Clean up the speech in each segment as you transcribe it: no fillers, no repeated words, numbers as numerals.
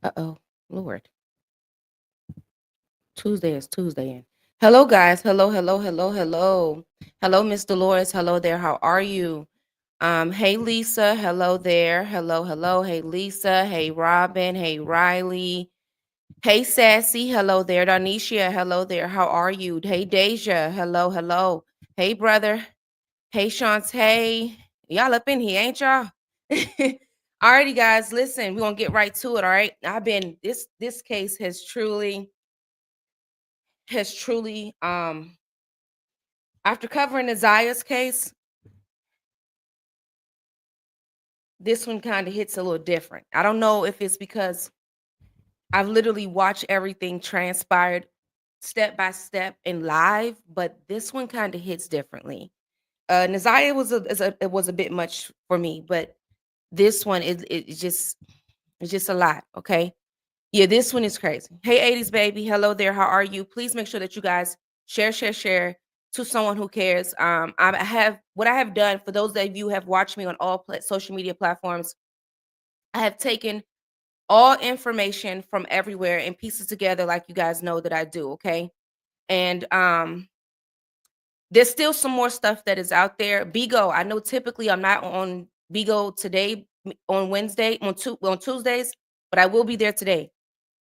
Uh-oh, Lord. Tuesday is Tuesday. And hello, guys. Hello, hello, hello, hello. Hello, Miss Dolores. Hello there. How are you? Hey, Lisa. Hello there. Hello, hello. Hey, Lisa. Hey, Robin. Hey, Riley. Hey, Sassy. Hello there. Darnisha. Hello there. How are you? Hey, Deja. Hello, hello. Hey, brother. Hey, Shantae. Y'all up in here, ain't y'all? Alrighty, guys. Listen, we're gonna get right to it. All right. This case has truly after covering Isaiah's case, this one kind of hits a little different. I don't know if it's because I've literally watched everything transpired step by step in live, but this one kind of hits differently. Nasiah it was a bit much for me, but this one it's just a lot. Okay. Yeah, this one is crazy. Hey, 80s baby. Hello there. How are you? Please make sure that you guys share to someone who cares. I have what I have done for those of you who have watched me on all social media platforms. I have taken all information from everywhere and pieces together, like you guys know that I do. Okay, and there's still some more stuff that is out there. Bigo, I know typically I'm not on Bigo today on Wednesday on Tuesdays, but I will be there today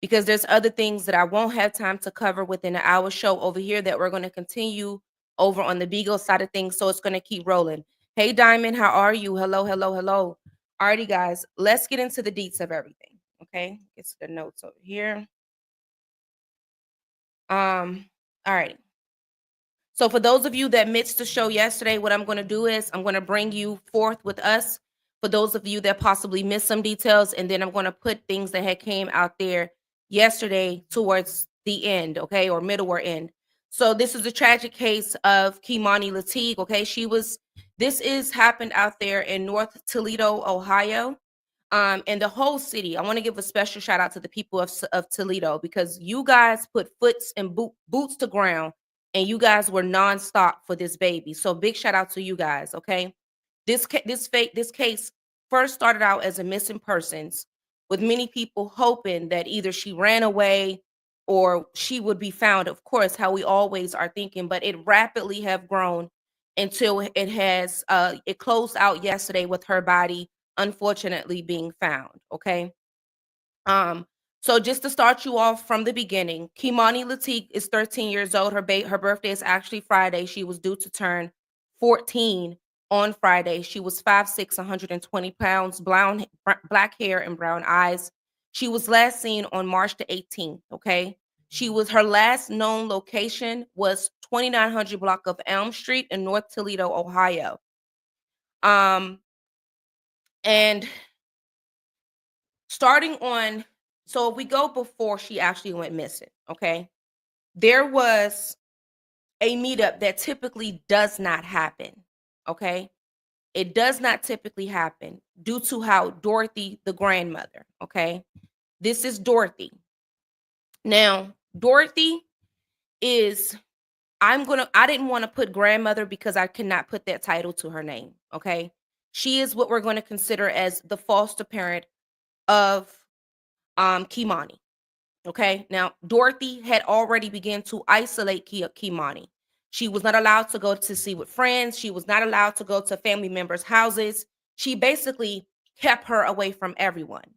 because there's other things that I won't have time to cover within an hour show over here that we're going to continue over on the Beagle side of things. So it's going to keep rolling. Hey, Diamond, how are you? Hello, hello, hello. Alrighty, guys, let's get into the deets of everything. Okay, get to the notes over here. All right. So for those of you that missed the show yesterday, what I'm going to do is I'm going to bring you forth with us. For those of you that possibly missed some details, and then I'm going to put things that had came out there yesterday towards the end, okay, or middle or end. So this is a tragic case of Keimani Latigue. Okay, this is happened out there in North Toledo, Ohio. And the whole city. I want to give a special shout out to the people of Toledo because you guys put foots and boots to ground and you guys were nonstop for this baby. So big shout out to you guys. Okay, this case first started out as a missing persons, with many people hoping that either she ran away or she would be found. Of course, how we always are thinking, but it rapidly have grown until it closed out yesterday with her body unfortunately being found. Okay. Um, so just to start you off from the beginning, Keimani Latigue is 13 years old. Her birthday is actually Friday. She was due to turn 14 on Friday. She was 5'6", 120 pounds, black hair and brown eyes. She was last seen on March the 18th. Okay. Her last known location was 2900 block of Elm Street in North Toledo, Ohio. Um, and starting on so if we go before she actually went missing, okay, there was a meetup that typically does not happen. Okay, it does not typically happen due to how Dorothy, the grandmother, okay, this is Dorothy. Now Dorothy is I didn't want to put grandmother because I cannot put that title to her name. Okay, she is what we're going to consider as the foster parent of Keimani. Okay. Now, Dorothy had already begun to isolate Keimani. She was not allowed to go to see with friends. She was not allowed to go to family members' houses. She basically kept her away from everyone.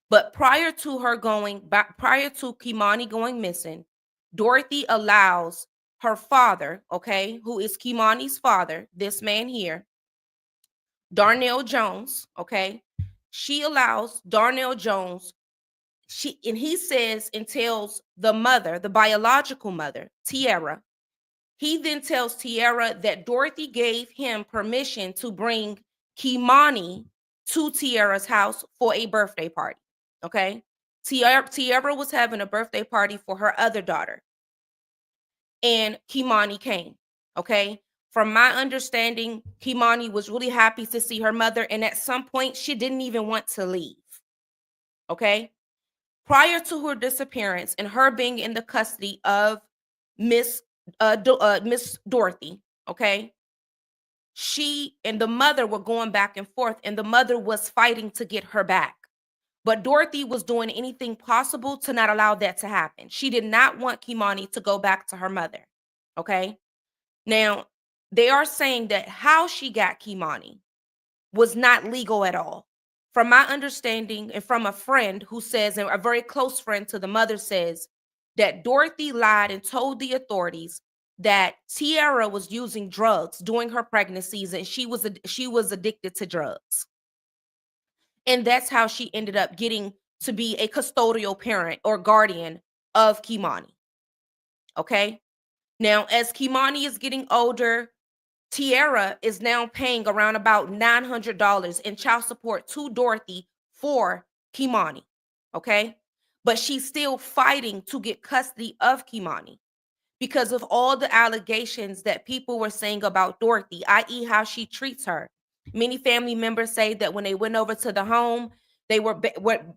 But prior to Keimani going missing, Dorothy allows her father, okay, who is Keimani's father, this man here, Darnell Jones, okay, she allows Darnell Jones he says and tells the mother, the biological mother, Tiara. He then tells Tiara that Dorothy gave him permission to bring Keimani to Tiara's house for a birthday party. Okay. Tiara was having a birthday party for her other daughter, and Keimani came. Okay. From my understanding, Keimani was really happy to see her mother, and at some point, she didn't even want to leave. Okay. Prior to her disappearance and her being in the custody of Miss Miss Dorothy, okay, she and the mother were going back and forth, and the mother was fighting to get her back. But Dorothy was doing anything possible to not allow that to happen. She did not want Keimani to go back to her mother. Okay. Now, they are saying that how she got Keimani was not legal at all. From my understanding, and from a friend who says, and a very close friend to the mother says, that Dorothy lied and told the authorities that Tiara was using drugs during her pregnancies and she was addicted to drugs. And that's how she ended up getting to be a custodial parent or guardian of Keimani. Okay? Now, as Keimani is getting older, Tiara is now paying around about $900 in child support to Dorothy for Keimani. Okay? But she's still fighting to get custody of Keimani because of all the allegations that people were saying about Dorothy, i.e., how she treats her. Many family members say that when they went over to the home, they were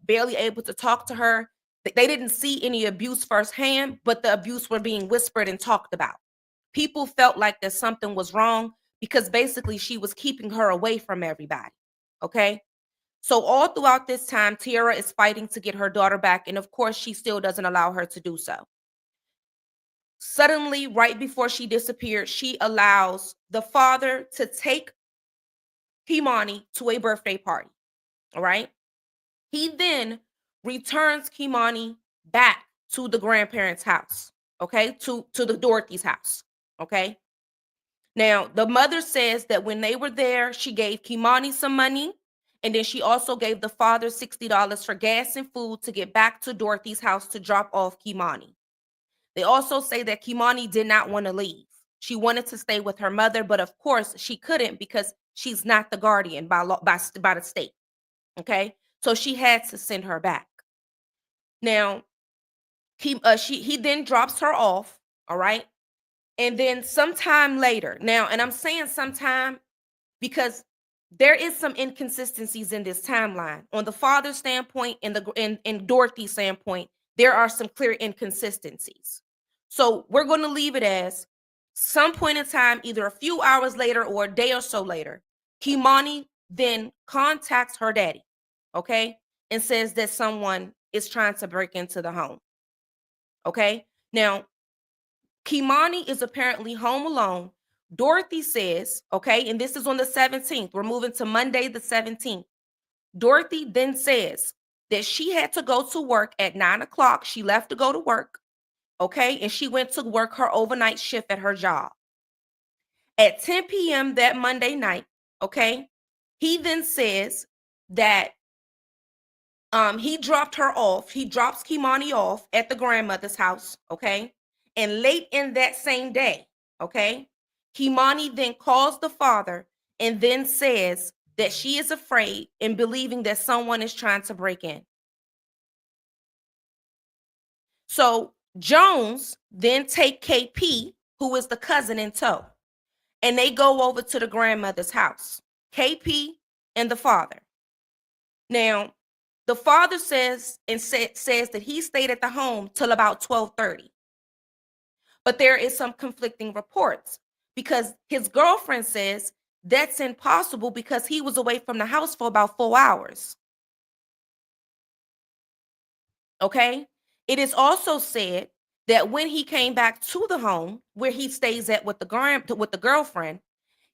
barely able to talk to her. They didn't see any abuse firsthand, but the abuse were being whispered and talked about. People felt like that something was wrong because basically she was keeping her away from everybody. Okay. So all throughout this time, Tiara is fighting to get her daughter back. And of course, she still doesn't allow her to do so. Suddenly, right before she disappeared, she allows the father to take Keimani to a birthday party. All right. He then returns Keimani back to the grandparents' house. Okay. To the Dorothy's house. Okay. Now, the mother says that when they were there, she gave Keimani some money. And then she also gave the father $60 for gas and food to get back to Dorothy's house to drop off Keimani. They also say that Keimani did not want to leave. She wanted to stay with her mother, but of course she couldn't because she's not the guardian by law, by the state. Okay, so she had to send her back. Now, he then drops her off. All right, and then sometime later. Now, and I'm saying sometime because there is some inconsistencies in this timeline. On the father's standpoint and in Dorothy's standpoint, there are some clear inconsistencies. So we're going to leave it as some point in time, either a few hours later or a day or so later, Keimani then contacts her daddy, okay, and says that someone is trying to break into the home. Okay. Now, Keimani is apparently home alone. Dorothy says, okay, and this is on the 17th. We're moving to Monday, the 17th. Dorothy then says that she had to go to work at 9 o'clock. She left to go to work, okay, and she went to work her overnight shift at her job. At 10 p.m. that Monday night, okay, he then says that he dropped her off. He drops Keimani off at the grandmother's house, okay? And late in that same day, okay, Keimani then calls the father and then says that she is afraid and believing that someone is trying to break in. So Jones then take KP, who is the cousin, in tow, and they go over to the grandmother's house. KP and the father. Now, the father says that he stayed at the home till about 12:30. But there is some conflicting reports because his girlfriend says that's impossible because he was away from the house for about 4 hours. Okay? It is also said that when he came back to the home where he stays at with the girlfriend,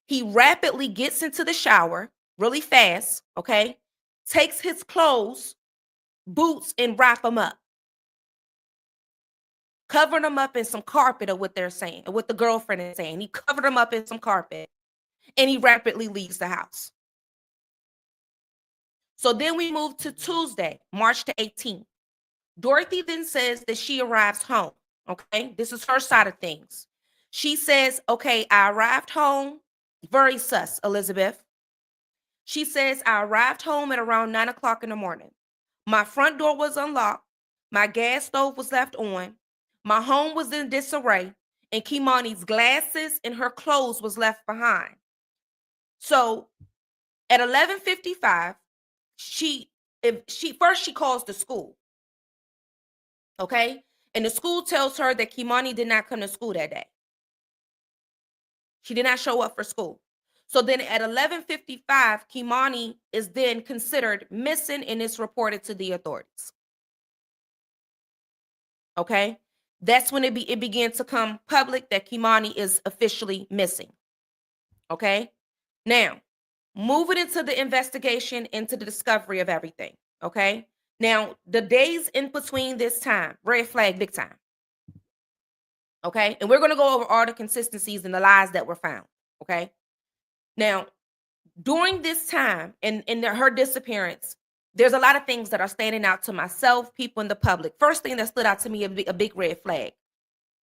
he rapidly gets into the shower really fast, okay? Takes his clothes, boots, and wrap them up. Covered them up in some carpet, or what they're saying, or what the girlfriend is saying. He covered them up in some carpet and he rapidly leaves the house. So then we move to Tuesday, March the 18th. Dorothy then says that she arrives home. Okay, this is her side of things. She says, okay, I arrived home. Very sus, Elizabeth. She says, I arrived home at around 9 o'clock in the morning. My front door was unlocked. My gas stove was left on. My home was in disarray. And Keimani's glasses and her clothes was left behind. So at 11:55, she calls the school. Okay? And the school tells her that Keimani did not come to school that day. She did not show up for school. So then at 11:55, Keimani is then considered missing and is reported to the authorities. Okay? That's when it began to come public that Keimani is officially missing. Okay? Now, moving into the investigation, into the discovery of everything. Okay? Now, the days in between this time, red flag big time. Okay? And we're going to go over all the consistencies and the lies that were found. Okay? Now, during this time in her disappearance, there's a lot of things that are standing out to myself, people in the public. First thing that stood out to me, a big red flag.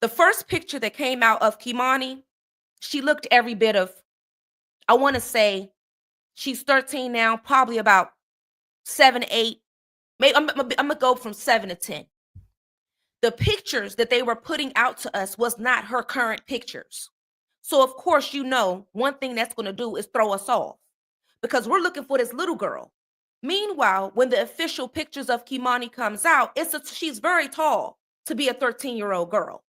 The first picture that came out of Keimani, she looked every bit of, I want to say, she's 13 now, probably about 7, 8. Maybe I'm gonna go from 7 to 10. The pictures that they were putting out to us was not her current pictures. So of course, one thing that's going to do is throw us off because we're looking for this little girl. Meanwhile, when the official pictures of Keimani comes out, she's very tall to be a 13-year-old girl.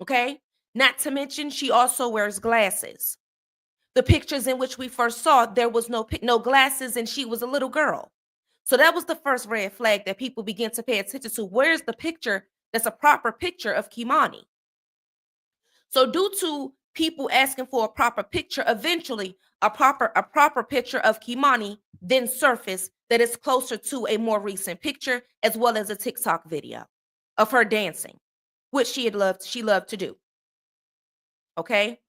Okay? Not to mention she also wears glasses. The pictures in which we first saw, there was no glasses and she was a little girl. So that was the first red flag that people begin to pay attention to. Where's the picture that's a proper picture of Keimani? So due to people asking for a proper picture, eventually a proper picture of Keimani then surfaced that is closer to a more recent picture, as well as a TikTok video of her dancing, which she loved to do. Okay.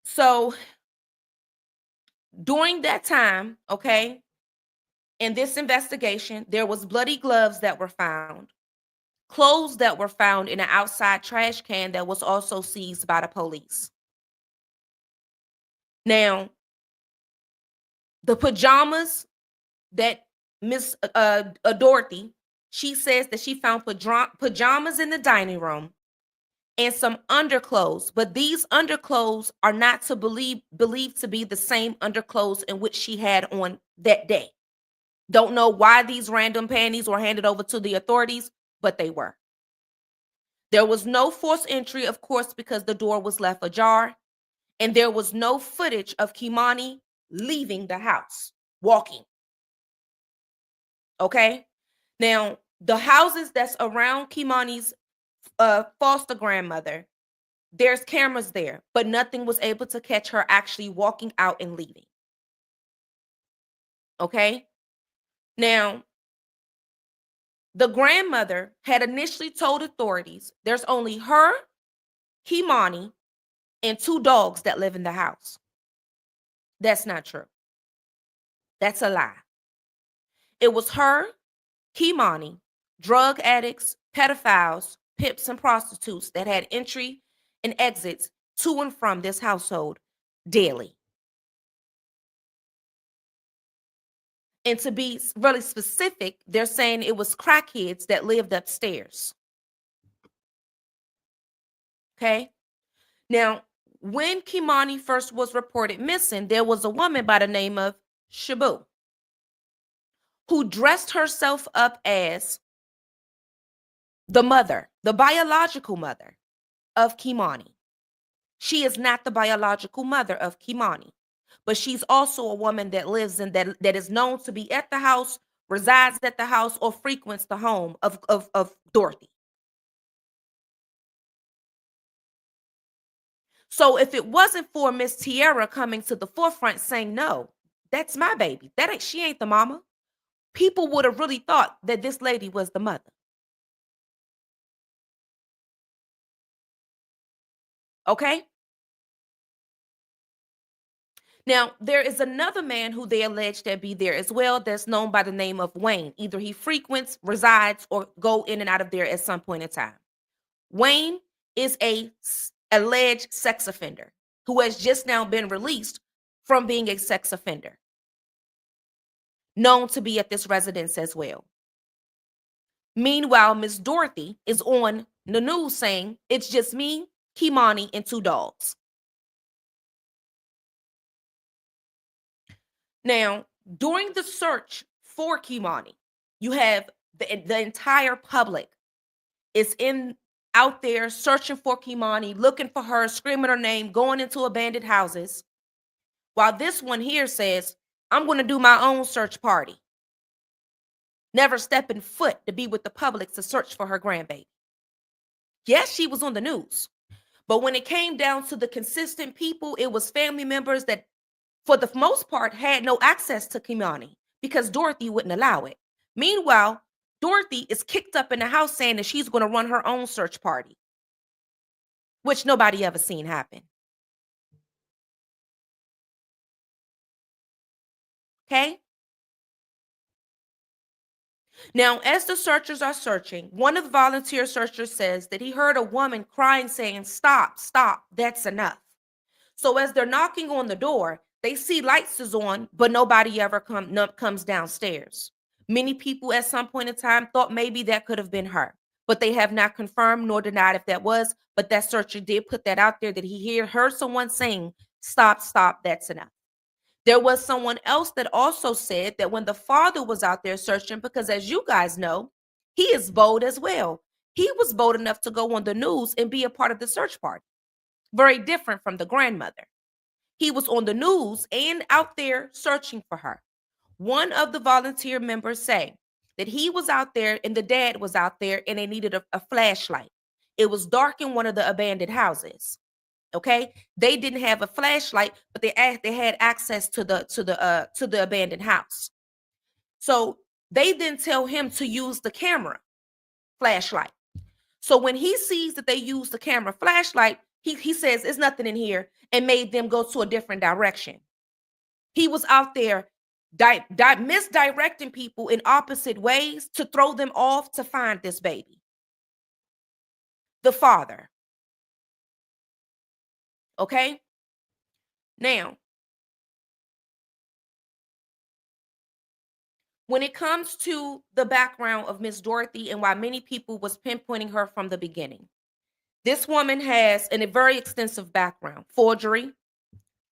So during that time, okay, in this investigation, there was bloody gloves that were found, clothes that were found in an outside trash can that was also seized by the police. Now, the pajamas that Miss Dorothy, she says that she found pajamas in the dining room and some underclothes, but these underclothes are not believed to be the same underclothes in which she had on that day. Don't know why these random panties were handed over to the authorities, but they were. There was no forced entry, of course, because the door was left ajar, and there was no footage of Keimani leaving the house, walking. Okay? Now, the houses that's around Keimani's foster grandmother, there's cameras there, but nothing was able to catch her actually walking out and leaving. Okay? Now, the grandmother had initially told authorities there's only her, Keimani, and 2 dogs that live in the house. That's not true. That's a lie. It was her, Keimani, drug addicts, pedophiles, pimps, and prostitutes that had entry and exits to and from this household daily. And to be really specific, they're saying it was crackheads that lived upstairs. Okay? Now, when Keimani first was reported missing, there was a woman by the name of Shabu who dressed herself up as the mother, the biological mother of Keimani. She is not the biological mother of Keimani, but she's also a woman that lives in that is known to be at the house, resides at the house, or frequents the home of Dorothy. So if it wasn't for Miss Tierra coming to the forefront saying, no, that's my baby, she ain't the mama, people would have really thought that this lady was the mother. Okay? Now, there is another man who they allege that be there as well that's known by the name of Wayne. Either he frequents, resides, or go in and out of there at some point in time. Wayne is a alleged sex offender who has just now been released from being a sex offender, known to be at this residence as well. Meanwhile, Miss Dorothy is on the news saying, it's just me, Keimani, and 2 dogs. Now, during the search for Keimani, you have the entire public is out there searching for Keimani, looking for her, screaming her name, going into abandoned houses. While this one here says, I'm going to do my own search party, never stepping foot to be with the public to search for her grandbaby. Yes, she was on the news. But when it came down to the consistent people, it was family members that, for the most part, had no access to Keimani because Dorothy wouldn't allow it. Meanwhile, Dorothy is kicked up in the house saying that she's going to run her own search party, which nobody ever seen happen. Okay? Now, as the searchers are searching, one of the volunteer searchers says that he heard a woman crying, saying, "Stop, stop, that's enough." So as they're knocking on the door, they see lights is on, but nobody ever comes downstairs. Many people at some point in time thought maybe that could have been her, but they have not confirmed nor denied if that was. But that searcher did put that out there that he heard someone saying, "Stop, stop, that's enough." There was someone else that also said that when the father was out there searching, because as you guys know, he is bold as well. He was bold enough to go on the news and be a part of the search party. Very different from the grandmother. He was on the news and out there searching for her. One of the volunteer members say that he was out there and the dad was out there and they needed a flashlight. It was dark in one of the abandoned houses. Okay, they didn't have a flashlight, but they had access to the abandoned house. So they then tell him to use the camera flashlight. So when he sees that they use the camera flashlight, he says it's nothing in here and made them go to a different direction. He was out there misdirecting people in opposite ways to throw them off to find this baby. The father. Okay? Now, when it comes to the background of Miss Dorothy and why many people was pinpointing her from the beginning, this woman has a very extensive background: forgery,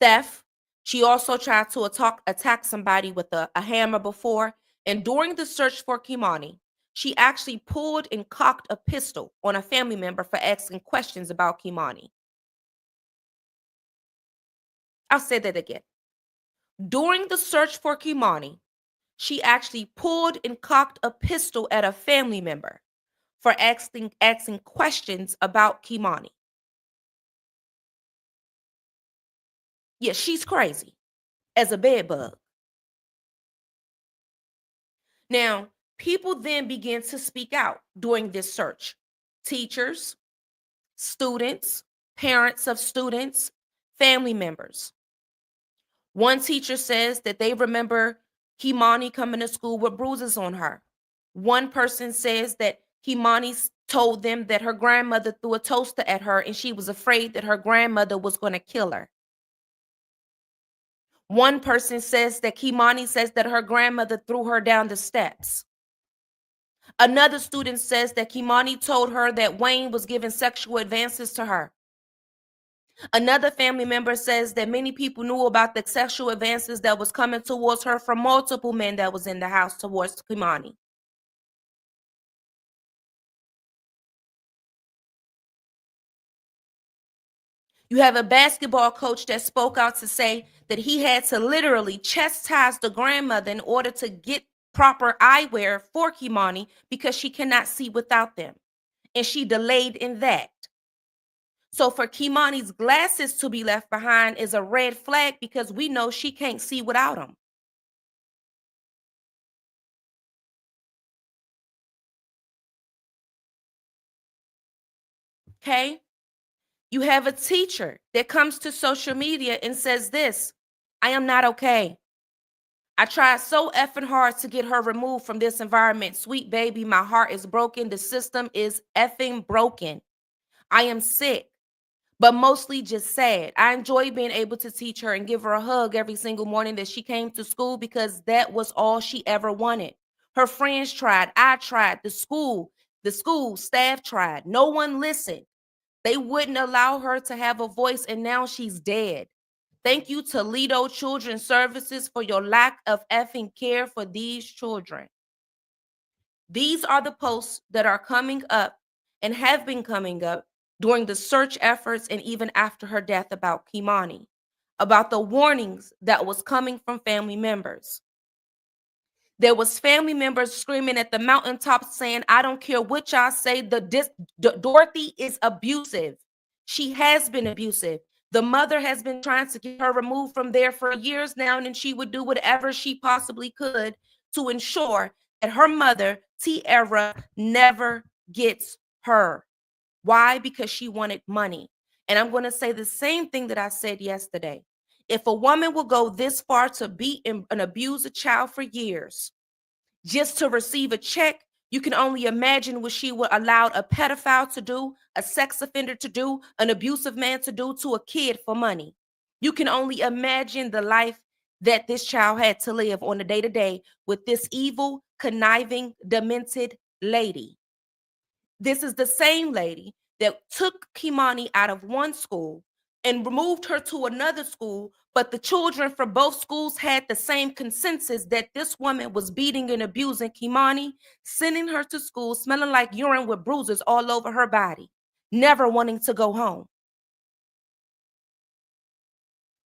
theft. She also tried to attack somebody with a hammer before. And during the search for Keimani, she actually pulled and cocked a pistol on a family member for asking questions about Keimani. I'll say that again. During the search for Keimani, she actually pulled and cocked a pistol at a family member for asking questions about Keimani. Yeah, she's crazy as a bedbug. Now, people then begin to speak out during this search. Teachers, students, parents of students, family members. One teacher says that they remember Keimani coming to school with bruises on her. One person says that Keimani told them that her grandmother threw a toaster at her and she was afraid that her grandmother was going to kill her. One person says that Keimani says that her grandmother threw her down the steps. Another student says that Keimani told her that Wayne was giving sexual advances to her. Another family member says that many people knew about the sexual advances that was coming towards her from multiple men that was in the house towards Keimani. You have a basketball coach that spoke out to say that he had to literally chastise the grandmother in order to get proper eyewear for Keimani because she cannot see without them. And she delayed in that. So for Keimani's glasses to be left behind is a red flag because we know she can't see without them. Okay? You have a teacher that comes to social media and says this: "I am not okay. I tried so effing hard to get her removed from this environment. Sweet baby, my heart is broken. The system is effing broken. I am sick, but mostly just sad. I enjoy being able to teach her and give her a hug every single morning that she came to school because that was all she ever wanted. Her friends tried, I tried, the school staff tried. No one listened. They wouldn't allow her to have a voice, and now she's dead. Thank you, Toledo Children's Services, for your lack of effing care for these children." These are the posts that are coming up and have been coming up during the search efforts and even after her death about Keimani. about the warnings that was coming from family members. There was family members screaming at the mountaintop saying, I don't care what y'all say, Dorothy is abusive. She has been abusive. The mother has been trying to get her removed from there for years now, and she would do whatever she possibly could to ensure that her mother, Tiara, never gets her. Why? Because she wanted money. And I'm going to say the same thing that I said yesterday. If a woman will go this far to beat and abuse a child for years just to receive a check, you can only imagine what she would allow a pedophile to do, a sex offender to do, an abusive man to do to a kid for money. You can only imagine the life that this child had to live on a day-to-day with this evil, conniving, demented lady. This is the same lady that took Keimani out of one school and removed her to another school, but the children from both schools had the same consensus that this woman was beating and abusing Keimani, sending her to school smelling like urine with bruises all over her body, never wanting to go home.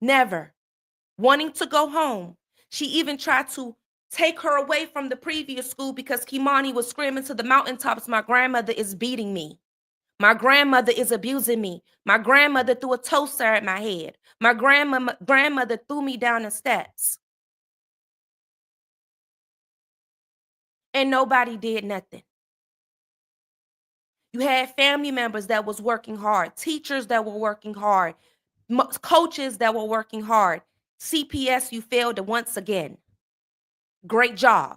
Never wanting to go home. She even tried to take her away from the previous school because Keimani was screaming to the mountaintops, my grandmother is beating me. My grandmother is abusing me. My grandmother threw a toaster at my head. My grandmother threw me down the steps. And nobody did nothing. You had family members that was working hard, teachers that were working hard, coaches that were working hard. CPS, you failed once again. Great job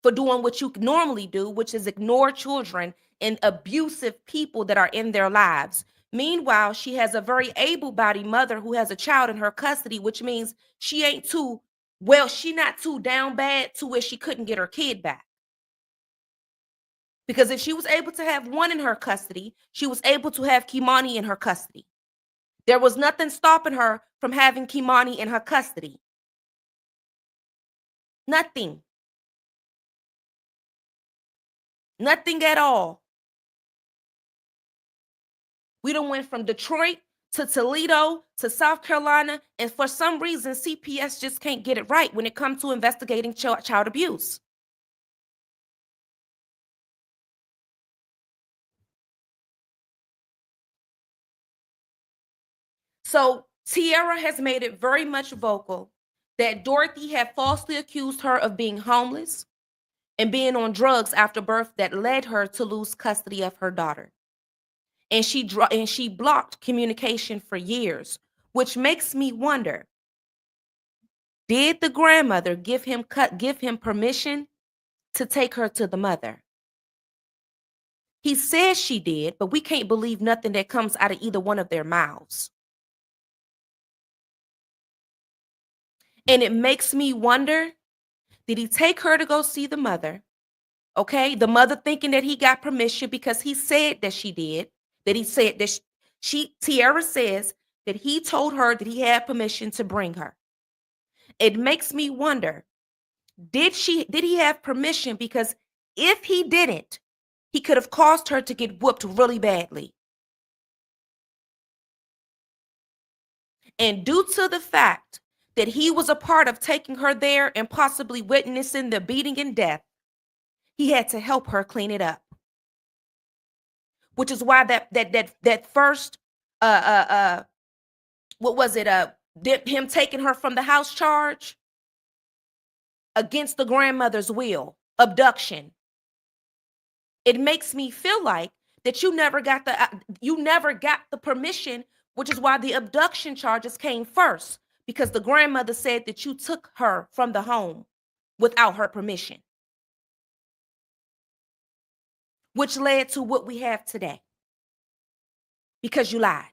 for doing what you normally do, which is ignore children and abusive people that are in their lives. Meanwhile, she has a very able-bodied mother who has a child in her custody, which means she ain't too well, she not too down bad to where she couldn't get her kid back. Because if she was able to have one in her custody, she was able to have Keimani in her custody. There was nothing stopping her from having Keimani in her custody. Nothing. Nothing at all. We done went from Detroit to Toledo to South Carolina, and for some reason, CPS just can't get it right when it comes to investigating child abuse. So Tiara has made it very much vocal that Dorothy had falsely accused her of being homeless and being on drugs after birth that led her to lose custody of her daughter. And she blocked communication for years, which makes me wonder, did the grandmother give him permission to take her to the mother? He says she did, but we can't believe nothing that comes out of either one of their mouths. And it makes me wonder, did he take her to go see the mother? Okay, the mother thinking that he got permission because he said that she did, that he said that Tiara says that he told her that he had permission to bring her. It makes me wonder, did he have permission? Because if he didn't, he could have caused her to get whooped really badly. And due to the fact that he was a part of taking her there and possibly witnessing the beating and death, he had to help her clean it up. Which is why that first what was it, him taking her from the house charge against the grandmother's will, abduction. It makes me feel like that you never got the permission, which is why the abduction charges came first, because the grandmother said that you took her from the home without her permission, which led to what we have today, because you lied.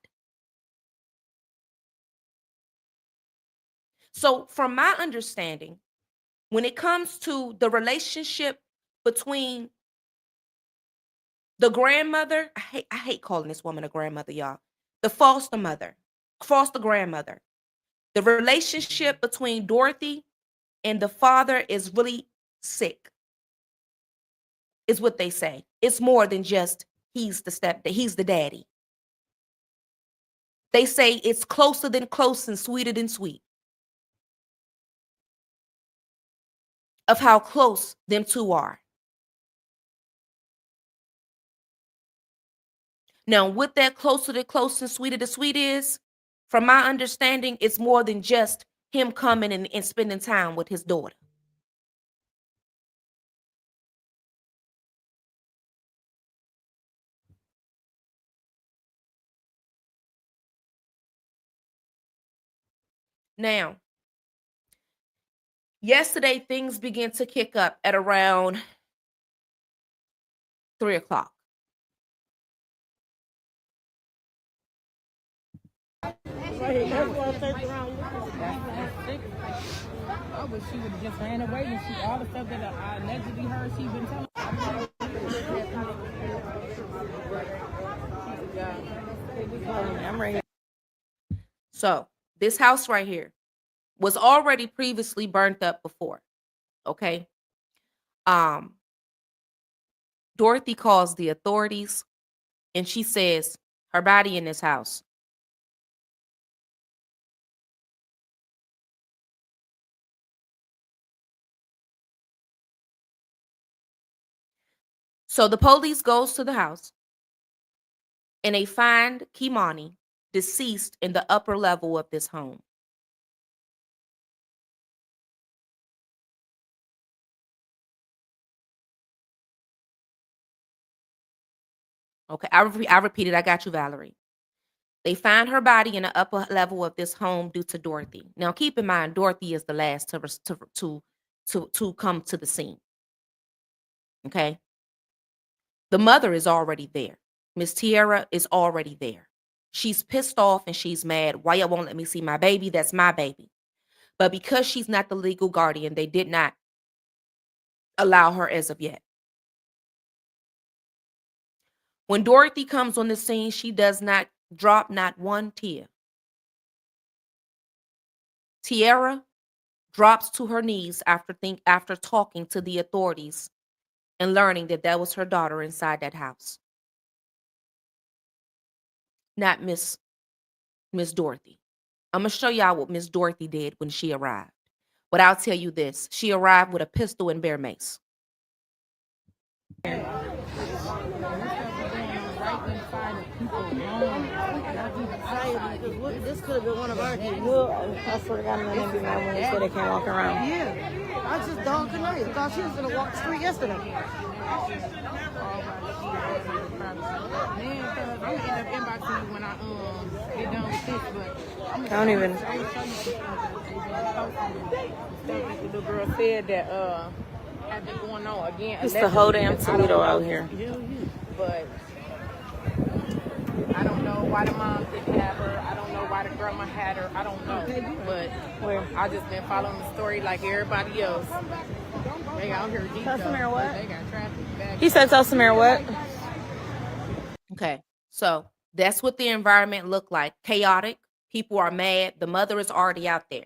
So from my understanding, when it comes to the relationship between the grandmother, I hate calling this woman a grandmother, y'all. The foster grandmother. The relationship between Dorothy and the father is really sick, is what they say. It's more than just he's the daddy. They say it's closer than close and sweeter than sweet of how close them two are. Now, what that closer to close and sweeter to sweet is, from my understanding, it's more than just him coming and spending time with his daughter. Now, yesterday things began to kick up at around 3 o'clock. I wish she would have just ran away and she all the stuff that I allegedly heard she's been telling. I'm right here. So this house right here was already previously burnt up before. Okay. Dorothy calls the authorities and she says her body in this house. So the police goes to the house and they find Keimani deceased in the upper level of this home. Okay, I repeated. I got you, Valerie. They find her body in the upper level of this home due to Dorothy. Now, keep in mind, Dorothy is the last to come to the scene. Okay, the mother is already there. Miss Tierra is already there. She's pissed off and she's mad. Why y'all won't let me see my baby? That's my baby. But because she's not the legal guardian, they did not allow her as of yet. When Dorothy comes on the scene, she does not drop not one tear. Tierra drops to her knees after talking to the authorities and learning that that was her daughter inside that house. Not Miss Dorothy. I'm gonna show y'all what Miss Dorothy did when she arrived. But I'll tell you this: she arrived with a pistol and bear mace. This could have been one of our kids. I swear to God, my name be mad when they said they can't walk around. Yeah, I just don't connect. I thought she was gonna walk the street yesterday. Man, I'm gonna end up inboxing you when I get done with this, but I don't even. The little girl said that had been going on again. It's the whole damn Toledo out here. But I don't know why the mom didn't have her. I don't know why the grandma had her. I don't know. But I just been following the story like everybody else. They out here deep. Tell Samir what? They got traffic back. He said tell Samir what? Okay, so that's what the environment looked like. Chaotic. People are mad. The mother is already out there.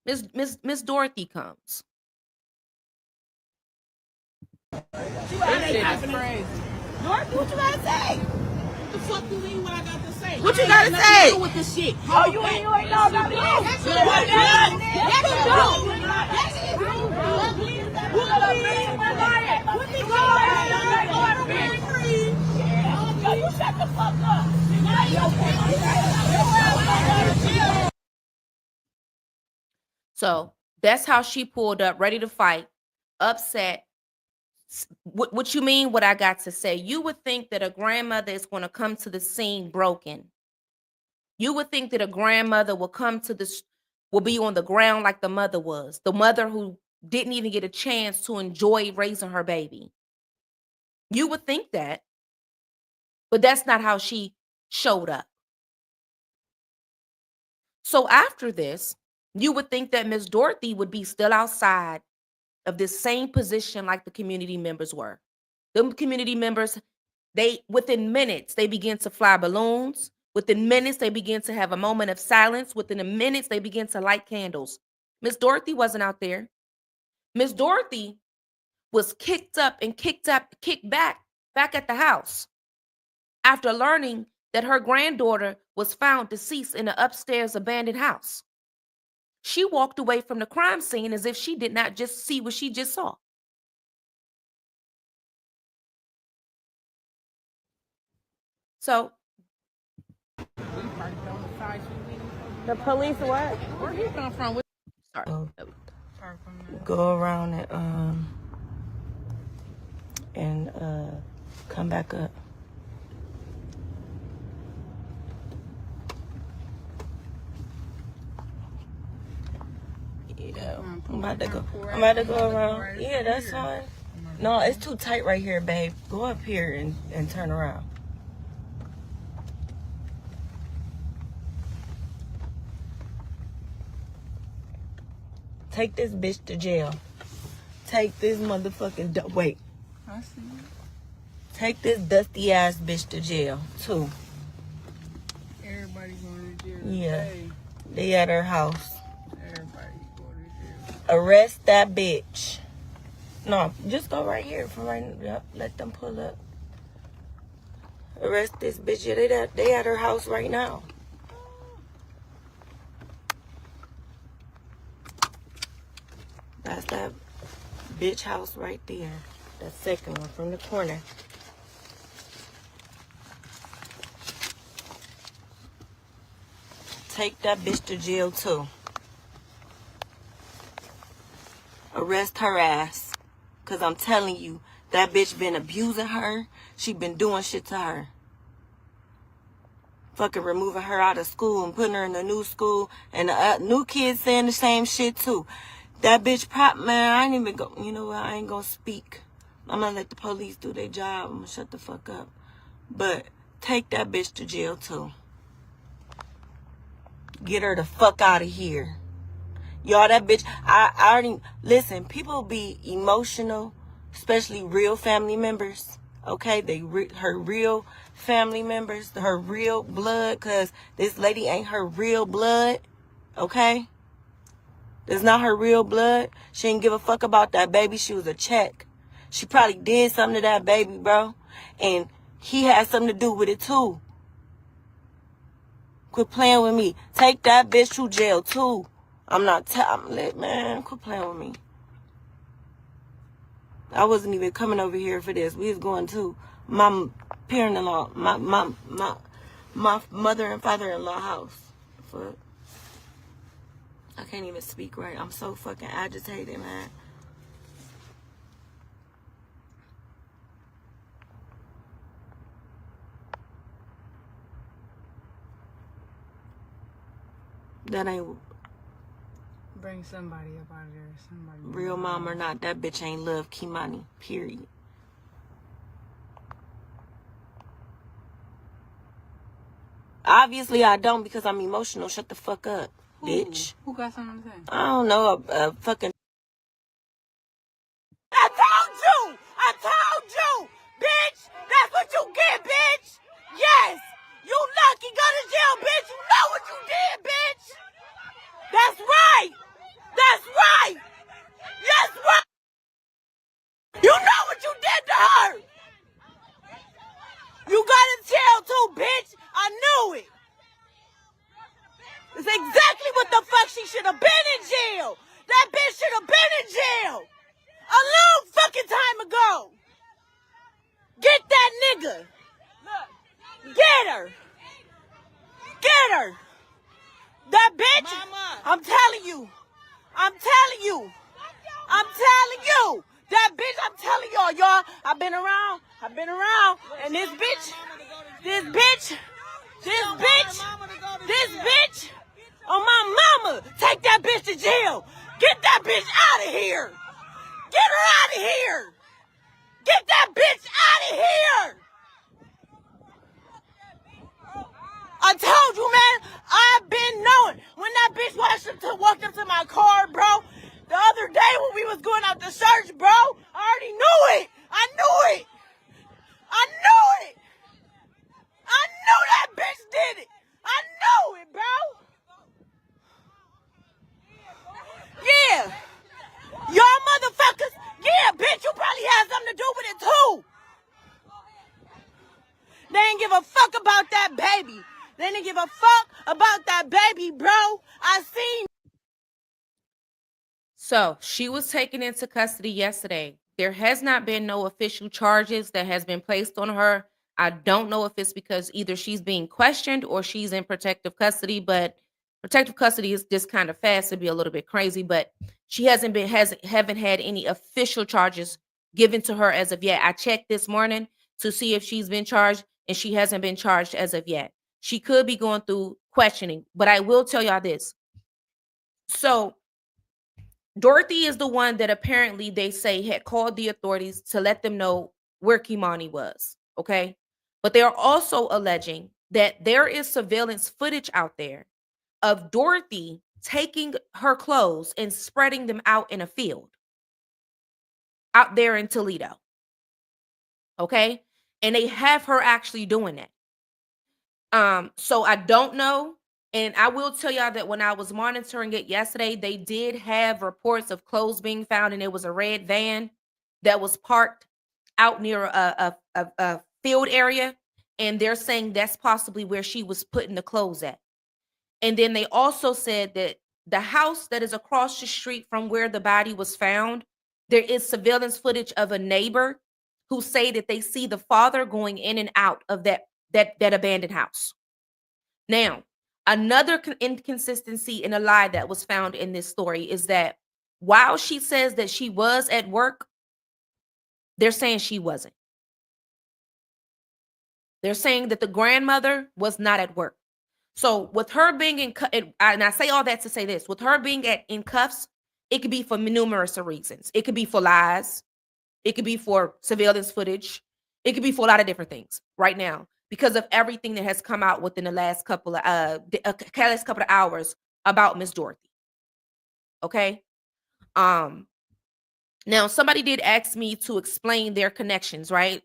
Miss Dorothy comes. That's crazy. Dorothy, what you gotta say? What the fuck you mean what I got to say? What you gotta say? With this shit. Oh, you ain't know about this? You shut the fuck up. So that's how she pulled up, ready to fight, upset. What you mean? What I got to say? You would think that a grandmother is going to come to the scene broken. You would think that a grandmother will come to this, will be on the ground like the mother was, the mother who didn't even get a chance to enjoy raising her baby. You would think that, but that's not how she showed up. So after this, you would think that Miss Dorothy would be still outside of this same position like the community members were. The community members, within minutes, they begin to fly balloons. Within minutes, they begin to have a moment of silence. Within the minutes, they begin to light candles. Miss Dorothy wasn't out there. Miss Dorothy was kicked back at the house after learning that her granddaughter was found deceased in an upstairs abandoned house. She walked away from the crime scene as if she did not just see what she just saw. So, The police what? Where he come from? sorry. Go around and come back up. Yeah, I'm about to go around. Yeah, that's fine. No, it's too tight right here, babe. Go up here and turn around. Take this bitch to jail. Take this motherfucking... Wait. I see. Take this dusty ass bitch to jail, too. Everybody going to jail. Yeah. Hey, They at her house. everybody going to jail. Arrest that bitch. No, just go right here. From right, yep, let them pull up. Arrest this bitch. Yeah, they at her house right now. That's that bitch house right there. That second one from the corner. Take that bitch to jail too. Arrest her ass. Cause I'm telling you, that bitch been abusing her. She been doing shit to her. Fucking removing her out of school and putting her in a new school. And the new kids saying the same shit too. That bitch man, I ain't even go, you know what, I ain't gonna speak. I'm gonna let the police do their job. I'm gonna shut the fuck up. But take that bitch to jail too. Get her the fuck out of here. Y'all, that bitch, I already, listen, people be emotional, especially real family members, okay? Her real family members, her real blood, because this lady ain't her real blood, okay? It's not her real blood. She didn't give a fuck about that baby. She was a check. She probably did something to that baby, bro. And he had something to do with it, too. Quit playing with me. Take that bitch to jail, too. I'm lit, man. Quit playing with me. I wasn't even coming over here for this. We was going to my parent-in-law, my mother and father-in-law house. Fuck. I can't even speak right. I'm so fucking agitated, man. That ain't Bring somebody up out of there. Somebody. real mom or not. That bitch ain't love Keimani. Period. Obviously, I don't because I'm emotional. Shut the fuck up, bitch. Who got something to say? I don't know. A fucking. I told you, bitch. That's what you get, bitch. Yes, you lucky. Go to jail, bitch. You know what you did, bitch. That's right. That's right. That's right. You know what you did to her. You got in jail too, bitch. I knew it. It's exactly what the fuck she should have been in jail. That bitch should have been in jail a long fucking time ago. Get that nigga. Get her. Get her. That bitch. Mama. I'm telling you. That bitch, I'm telling y'all. I've been around. And this bitch. On my mama. Take that bitch to jail. Get that bitch out of here. Get her out of here. Get that bitch out of here. I told you, man. I've been knowing. When that bitch walked up to my car, bro. The other day when we was going out to search, bro. I already knew it. I knew that bitch did it. I knew it, bro. Yeah. Y'all motherfuckers. Yeah, bitch, you probably had something to do with it, too. They ain't give a fuck about that baby. They didn't give a fuck about that baby, bro. I seen. So she was taken into custody yesterday. There has not been no official charges that has been placed on her. I don't know if it's because either she's being questioned or she's in protective custody, but protective custody is just kind of fast to be a little bit crazy, but she haven't had any official charges given to her as of yet. I checked this morning to see if she's been charged and she hasn't been charged as of yet. She could be going through questioning, but I will tell y'all this. So Dorothy is the one that apparently they say had called the authorities to let them know where Keimani was. Okay. But they are also alleging that there is surveillance footage out there of Dorothy taking her clothes and spreading them out in a field out there in Toledo. Okay. And they have her actually doing that. So I don't know. And I will tell y'all that when I was monitoring it yesterday, they did have reports of clothes being found, and it was a red van that was parked out near a field area. And they're saying that's possibly where she was putting the clothes at. And then they also said that the house that is across the street from where the body was found, there is surveillance footage of a neighbor who say that they see the father going in and out of that abandoned house. Now, another inconsistency and a lie that was found in this story is that while she says that she was at work, they're saying she wasn't. They're saying that the grandmother was not at work. So with her being in, and I say all that to say this, with her being in cuffs, it could be for numerous reasons. It could be for lies. It could be for surveillance footage. It could be for a lot of different things right now because of everything that has come out within the last couple of hours about Miss Dorothy. Okay. Now somebody did ask me to explain their connections, right?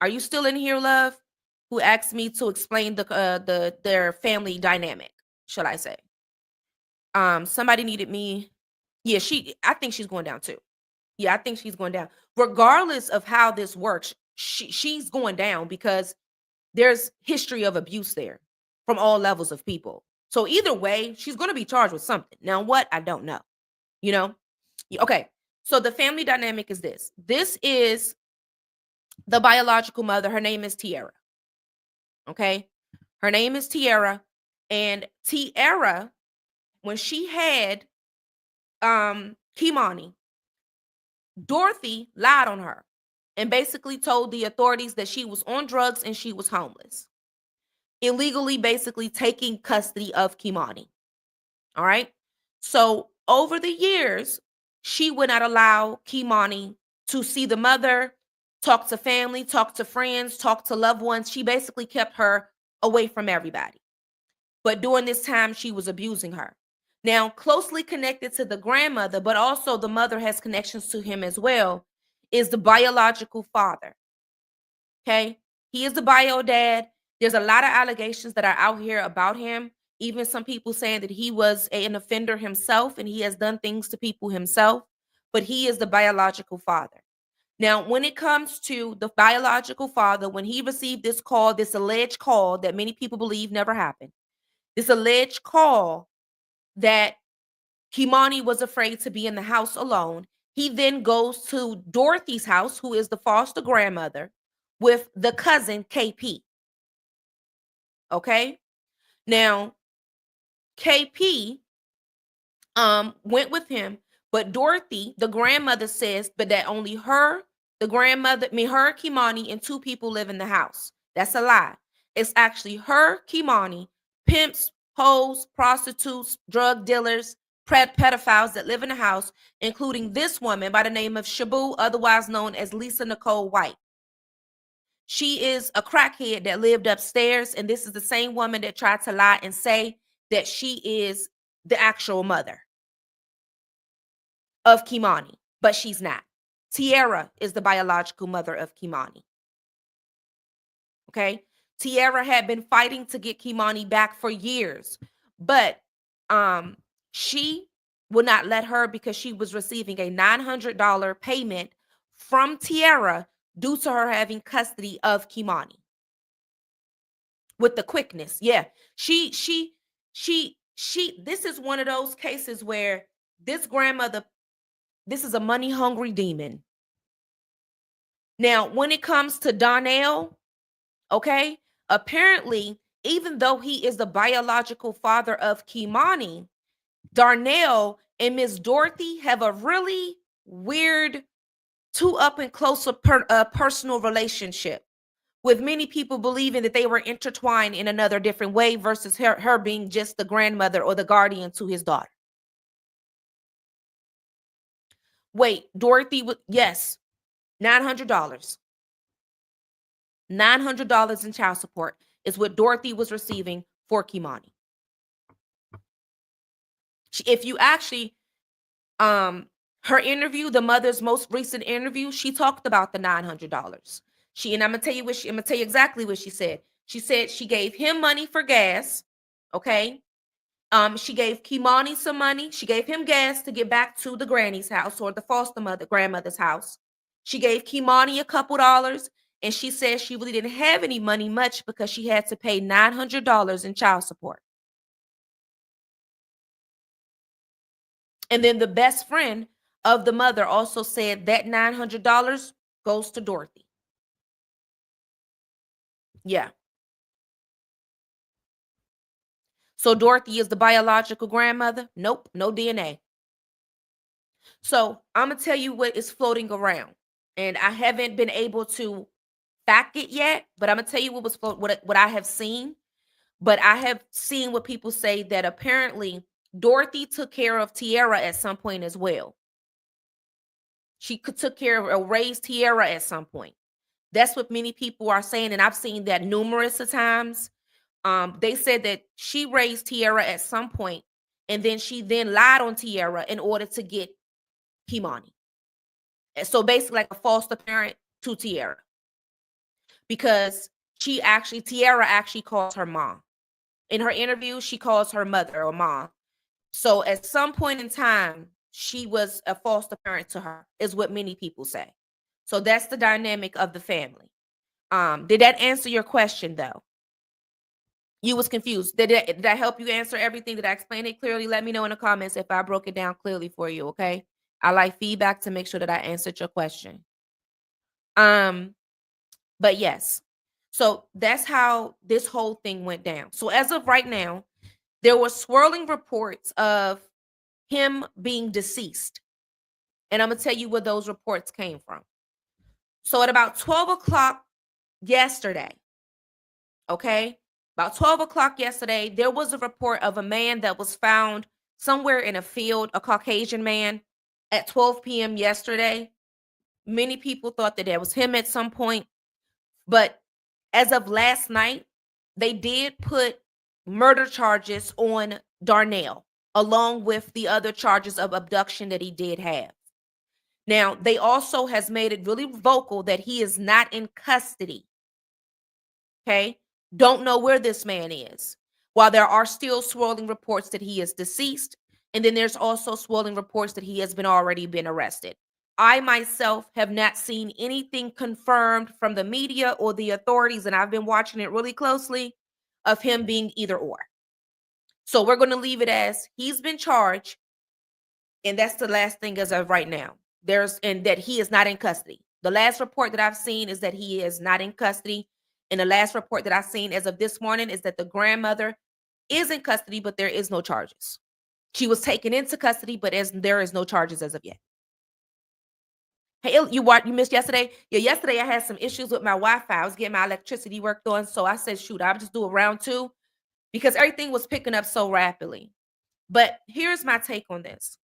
Are you still in here, love? Who asked me to explain their family dynamic, shall I say? Somebody needed me. Yeah, I think she's going down too. Yeah, I think she's going down. Regardless of how this works, she's going down because there's history of abuse there from all levels of people. So either way, she's going to be charged with something. Now, what? I don't know. You know? Okay. So the family dynamic is this. This is the biological mother. Her name is Tiara. Okay? Her name is Tiara. And Tiara, when she had Keimani, Dorothy lied on her and basically told the authorities that she was on drugs and she was homeless, illegally basically taking custody of Keimani. All right. So over the years, she would not allow Keimani to see the mother, talk to family, talk to friends, talk to loved ones. She basically kept her away from everybody. But during this time, she was abusing her. Now, closely connected to the grandmother, but also the mother has connections to him as well, is the biological father. Okay? He is the bio dad. There's a lot of allegations that are out here about him. Even some people saying that he was an offender himself and he has done things to people himself, but he is the biological father. Now, when it comes to the biological father, when he received this call, this alleged call that many people believe never happened, this alleged call that Keimani was afraid to be in the house alone. He then goes to Dorothy's house, who is the foster grandmother, with the cousin KP. Okay? Now, KP went with him, but Dorothy, the grandmother, says but that only her, the grandmother, her, Keimani, and two people live in the house. That's a lie. It's actually her, Keimani, pimps, hoes, prostitutes, drug dealers, pedophiles that live in the house, including this woman by the name of Shabu, otherwise known as Lisa Nicole White. She is a crackhead that lived upstairs, and this is the same woman that tried to lie and say that she is the actual mother of Keimani, but she's not. Tiara is the biological mother of Keimani. Okay? Tiara had been fighting to get Keimani back for years, but she would not let her because she was receiving a $900 payment from Tiara due to her having custody of Keimani. with the quickness. Yeah. She this is one of those cases where this grandmother, this is a money hungry demon. Now, when it comes to Donnell, okay, apparently, even though he is the biological father of Keimani, Darnell and Miss Dorothy have a really weird, too up and close personal relationship, with many people believing that they were intertwined in another different way versus her being just the grandmother or the guardian to his daughter. Wait, Dorothy would, yes, $900. $900 in child support is what Dorothy was receiving for Keimani. If you actually, her interview, the mother's most recent interview, she talked about the $900. And I'm gonna tell you I'm gonna tell you exactly what she said. She said she gave him money for gas. Okay. She gave Keimani some money. She gave him gas to get back to the granny's house or the grandmother's house. She gave Keimani a couple dollars, and she said she really didn't have any money much because she had to pay $900 in child support. And then the best friend of the mother also said that $900 goes to Dorothy. Yeah. So Dorothy is the biological grandmother? Nope, no DNA. So I'm gonna tell you what is floating around, and I haven't been able to fact it yet, but I'm gonna tell you what I have seen. But I have seen what people say that apparently Dorothy took care of Tiara at some point as well. She took care of or raised Tiara at some point. That's what many people are saying, and I've seen that numerous of times. They said that she raised Tiara at some point, and then she then lied on Tiara in order to get Keimani. And so basically like a foster parent to Tiara. Because Tiara actually calls her mom. In her interview, she calls her mother or mom. So at some point in time, she was a foster parent to her, is what many people say. So that's the dynamic of the family. Did that answer your question though? You was confused. Did that help you answer everything? Did I explain it clearly? Let me know in the comments if I broke it down clearly for you, okay? I like feedback to make sure that I answered your question. But yes. So that's how this whole thing went down. So as of right now, there were swirling reports of him being deceased. And I'm going to tell you where those reports came from. So at about 12 o'clock yesterday, okay, about 12 o'clock yesterday, there was a report of a man that was found somewhere in a field, a Caucasian man, at 12 p.m. yesterday. Many people thought that it was him at some point. But as of last night, they did put murder charges on Darnell, along with the other charges of abduction that he did have. Now, they also has made it really vocal that he is not in custody. Okay? Don't know where this man is. While there are still swirling reports that he is deceased, and then there's also swirling reports that he has already been arrested. I myself have not seen anything confirmed from the media or the authorities, and I've been watching it really closely, of him being either or. So we're going to leave it as he's been charged, and that's the last thing as of right now. And that he is not in custody. The last report that I've seen is that he is not in custody. And the last report that I've seen as of this morning is that the grandmother is in custody, but there is no charges. She was taken into custody, but there is no charges as of yet. Hey, you missed yesterday? Yeah, yesterday I had some issues with my Wi-Fi. I was getting my electricity worked on. So I said, shoot, I'll just do a round two because everything was picking up so rapidly. But here's my take on this.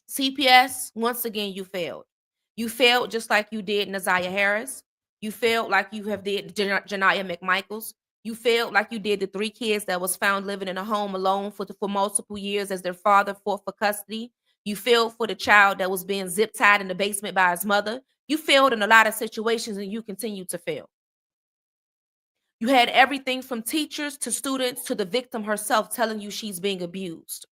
CPS, once again, you failed. You failed just like you did Naziah Harris. You failed like you have did Janiyah McMichaels. You failed like you did the 3 kids that was found living in a home alone for multiple years as their father fought for custody. You failed for the child that was being zip-tied in the basement by his mother. You failed in a lot of situations, and you continue to fail. You had everything from teachers to students to the victim herself telling you she's being abused.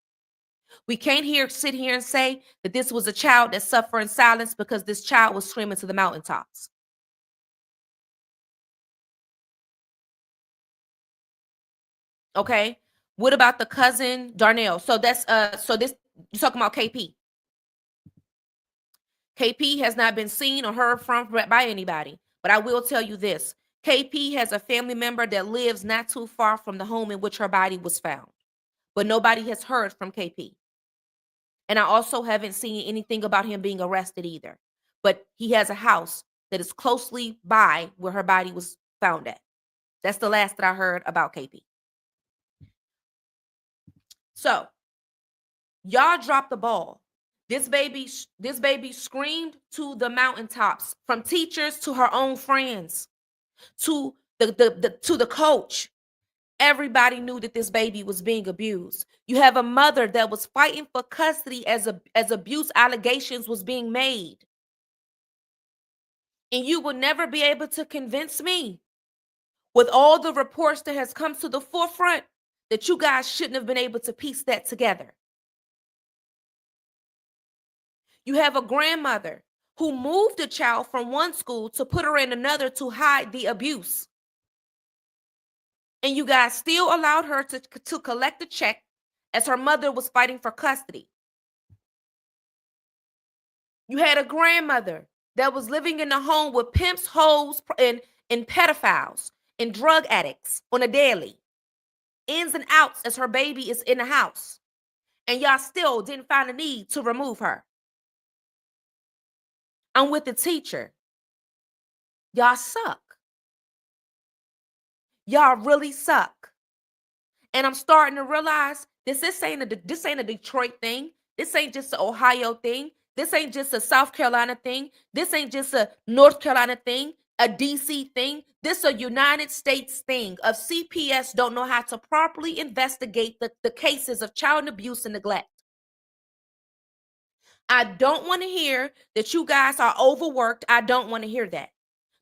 We can't sit here and say that this was a child that suffered in silence because this child was screaming to the mountaintops. Okay. What about the cousin Darnell? So that's so this you're talking about KP. KP has not been seen or heard from by anybody. But I will tell you this. KP has a family member that lives not too far from the home in which her body was found. But nobody has heard from KP. And I also haven't seen anything about him being arrested either. But he has a house that is closely by where her body was found at. That's the last that I heard about KP. So, y'all dropped the ball. This baby screamed to the mountaintops, from teachers to her own friends, to the coach. Everybody knew that this baby was being abused. You have a mother that was fighting for custody as abuse allegations was being made. And you will never be able to convince me, with all the reports that has come to the forefront, that you guys shouldn't have been able to piece that together. You have a grandmother who moved a child from one school to put her in another to hide the abuse. And you guys still allowed her to collect the check as her mother was fighting for custody. You had a grandmother that was living in a home with pimps, hoes, and pedophiles and drug addicts on a daily. Ins and outs as her baby is in the house. And y'all still didn't find a need to remove her. I'm with the teacher. Y'all suck. Y'all really suck. And I'm starting to realize this ain't a Detroit thing. This ain't just an Ohio thing. This ain't just a South Carolina thing. This ain't just a North Carolina thing, a DC thing. This a United States thing of CPS don't know how to properly investigate the cases of child abuse and neglect. I don't want to hear that you guys are overworked. I don't want to hear that.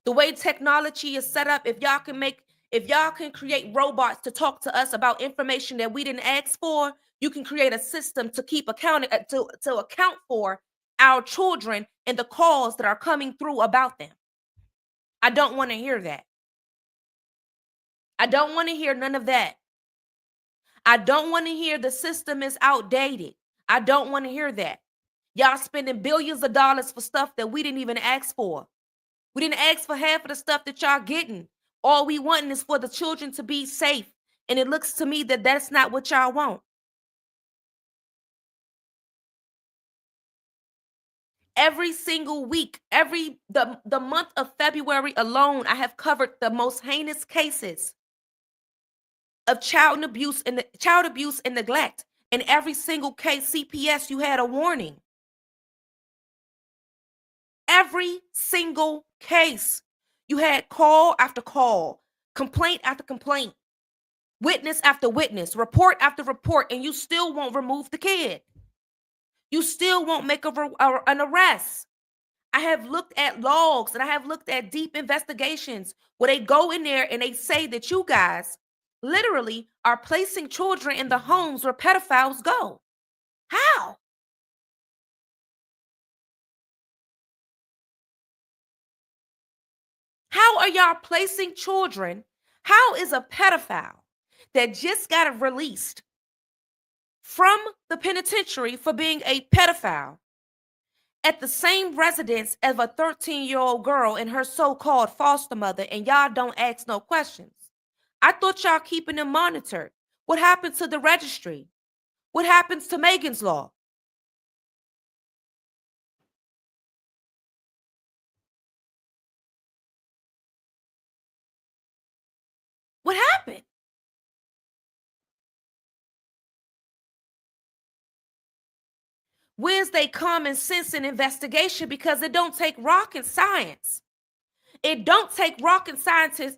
The way technology is set up, if y'all can create robots to talk to us about information that we didn't ask for, you can create a system to keep account to account for our children and the calls that are coming through about them. I don't want to hear that. I don't want to hear none of that. I don't want to hear the system is outdated. I don't want to hear that. Y'all spending billions of dollars for stuff that we didn't even ask for. We didn't ask for half of the stuff that y'all getting. All we wanting is for the children to be safe. And it looks to me that that's not what y'all want. Every single week, the month of February alone, I have covered the most heinous cases of child abuse and neglect. In every single case, CPS, you had a warning. Every single case, you had call after call, complaint after complaint, witness after witness, report after report, and you still won't remove the kid. You still won't make an arrest. I have looked at logs and I have looked at deep investigations where they go in there and they say that you guys literally are placing children in the homes where pedophiles go. How? How are y'all placing children? How is a pedophile that just got released from the penitentiary for being a pedophile at the same residence as a 13-year-old girl and her so-called foster mother, and y'all don't ask no questions? I thought y'all keeping them monitored. What happened to the registry? What happens to Megan's Law? What happened? Where's they common sense in investigation? Because it don't take rocket science. It don't take rocket science.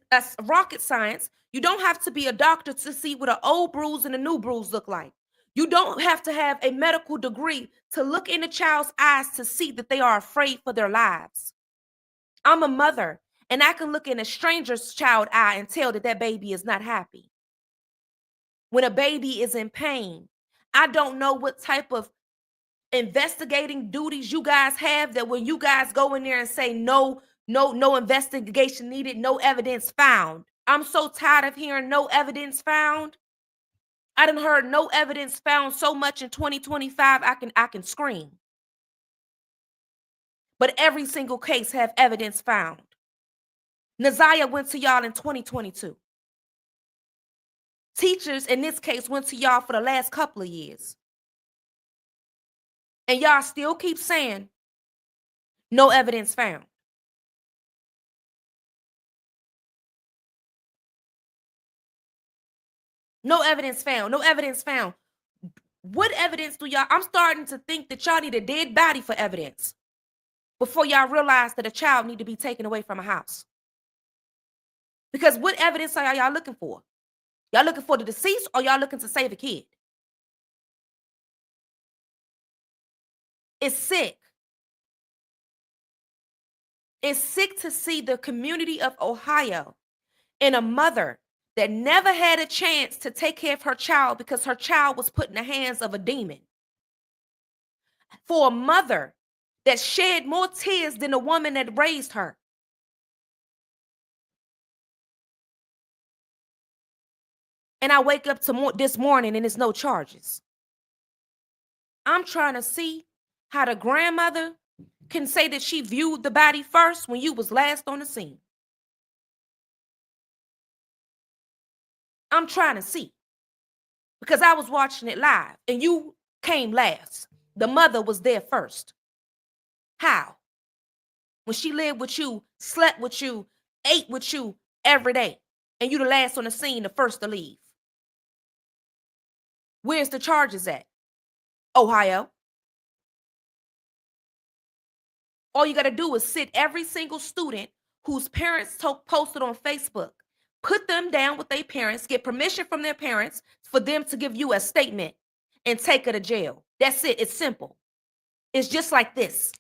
You don't have to be a doctor to see what an old bruise and a new bruise look like. You don't have to have a medical degree to look in a child's eyes to see that they are afraid for their lives. I'm a mother, and I can look in a stranger's child eye and tell that that baby is not happy. When a baby is in pain, I don't know what type of investigating duties you guys have that when you guys go in there and say no investigation needed, no evidence found. I'm so tired of hearing no evidence found. I done heard no evidence found so much in 2025 I can scream. But every single case have evidence found. Naziah went to y'all in 2022. Teachers in this case went to y'all for the last couple of years. And y'all still keep saying no evidence found. No evidence found. No evidence found. What evidence do y'all? I'm starting to think that y'all need a dead body for evidence before y'all realize that a child need to be taken away from a house. Because what evidence are y'all looking for? Y'all looking for the deceased or y'all looking to save a kid? It's sick. It's sick to see the community of Ohio and a mother that never had a chance to take care of her child because her child was put in the hands of a demon. For a mother that shed more tears than the woman that raised her. And I wake up to this morning and there's no charges. I'm trying to see how the grandmother can say that she viewed the body first when you was last on the scene. I'm trying to see. Because I was watching it live and you came last. The mother was there first. How? When she lived with you, slept with you, ate with you every day, and you the last on the scene, the first to leave. Where's the charges at? Ohio. All you got to do is sit every single student whose parents posted on Facebook, put them down with their parents, get permission from their parents for them to give you a statement and take her to jail. That's it. It's simple. It's just like this.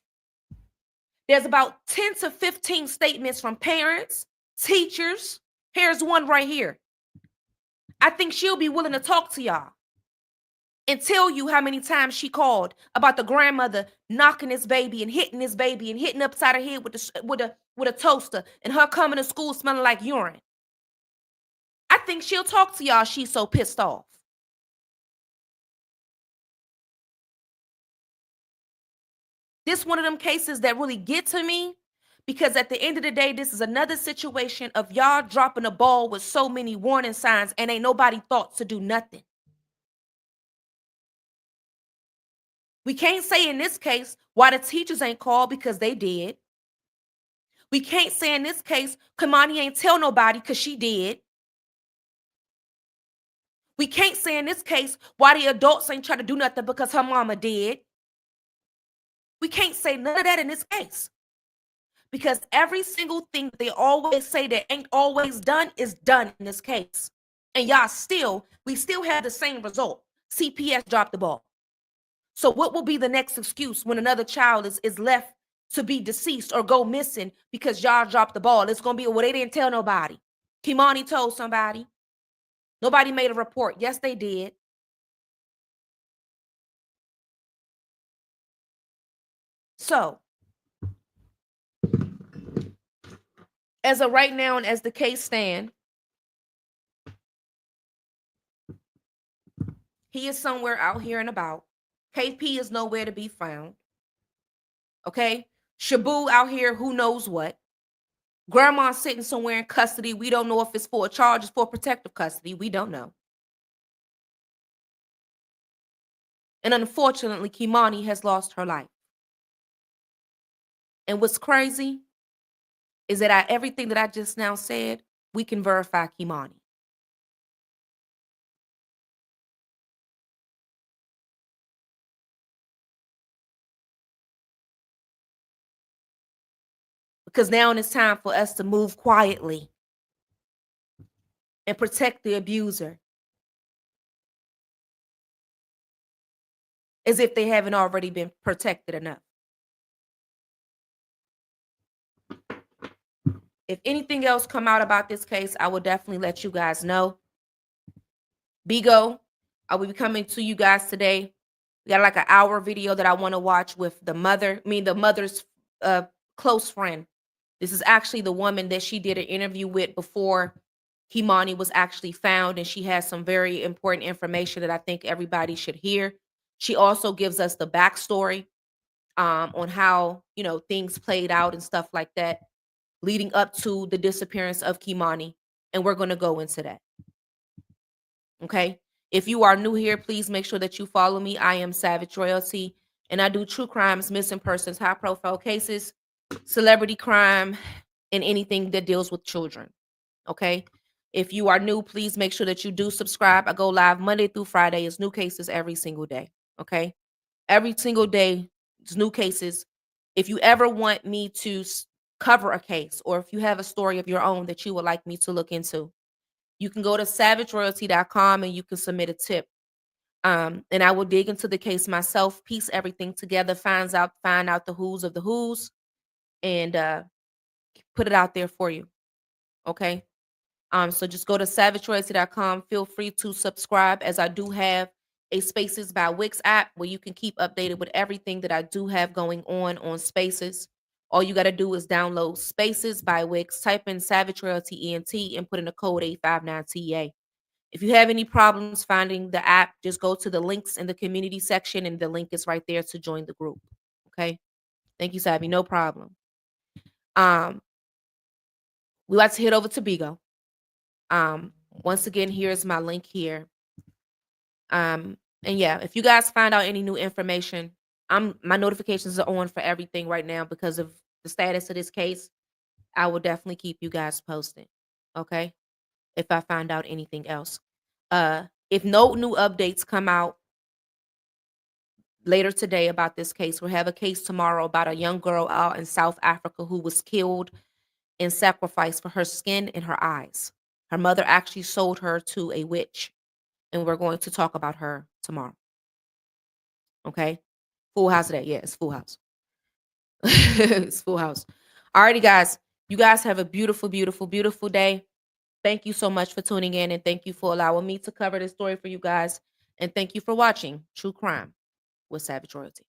There's about 10 to 15 statements from parents, teachers. Here's one right here. I think she'll be willing to talk to y'all and tell you how many times she called about the grandmother knocking this baby and hitting upside her head with a toaster and her coming to school smelling like urine. I think she'll talk to y'all. She's so pissed off. This one of them cases that really get to me because at the end of the day, this is another situation of y'all dropping a ball with so many warning signs and ain't nobody thought to do nothing. We can't say in this case why the teachers ain't called because they did. We can't say in this case Keimani ain't tell nobody because she did. We can't say in this case why the adults ain't try to do nothing because her mama did. We can't say none of that in this case. Because every single thing they always say that ain't always done is done in this case. And we still have the same result. CPS dropped the ball. So what will be the next excuse when another child is left to be deceased or go missing because y'all dropped the ball? It's going to be, well, they didn't tell nobody. Keimani told somebody. Nobody made a report. Yes, they did. So, as of right now and as the case stands, he is somewhere out here and about. KP is nowhere to be found. Okay? Shabu out here, who knows what. Grandma's sitting somewhere in custody. We don't know if it's for a charge, it's for protective custody. We don't know. And unfortunately, Keimani has lost her life. And what's crazy is that everything that I just now said, we can verify Keimani. Because now it's time for us to move quietly and protect the abuser. As if they haven't already been protected enough. If anything else come out about this case, I will definitely let you guys know. Bigo, I will be coming to you guys today. We got like an hour video that I want to watch with the mother's close friend. This is actually the woman that she did an interview with before Keimani was actually found, and she has some very important information that I think everybody should hear. She also gives us the backstory on how things played out and stuff like that, leading up to the disappearance of Keimani, and we're going to go into that. Okay. If you are new here, please make sure that you follow me. I am Savage Royalty, and I do true crimes, missing persons, high profile cases, celebrity crime, and anything that deals with children. Okay. If you are new, please make sure that you do subscribe. I go live Monday through Friday. It's new cases every single day. Okay. Every single day, it's new cases. If you ever want me to cover a case, or if you have a story of your own that you would like me to look into, you can go to savageroyalty.com and you can submit a tip. And I will dig into the case myself, piece everything together, find out the who's of the who's, and put it out there for you. Okay. So just go to savageroyalty.com. Feel free to subscribe, as I do have a Spaces by Wix app where you can keep updated with everything that I do have going on Spaces. All you got to do is download Spaces by Wix, type in Savage Royalty ENT, and put in the code 859TA. If you have any problems finding the app, just go to the links in the community section, and the link is right there to join the group. Okay. Thank you, Savvy. No problem. We like to head over to Bigo. Once again, here's my link here. And yeah, if you guys find out any new information, my notifications are on for everything right now because of the status of this case. I will definitely keep you guys posted. Okay. If I find out anything else. If no new updates come out later today about this case, we'll have a case tomorrow about a young girl out in South Africa who was killed and sacrificed for her skin and her eyes. Her mother actually sold her to a witch, and we're going to talk about her tomorrow. Okay? Full house today. Yeah, it's full house. It's full house. Alrighty, guys. You guys have a beautiful, beautiful, beautiful day. Thank you so much for tuning in, and thank you for allowing me to cover this story for you guys. And thank you for watching True Crime with Savage Royalty.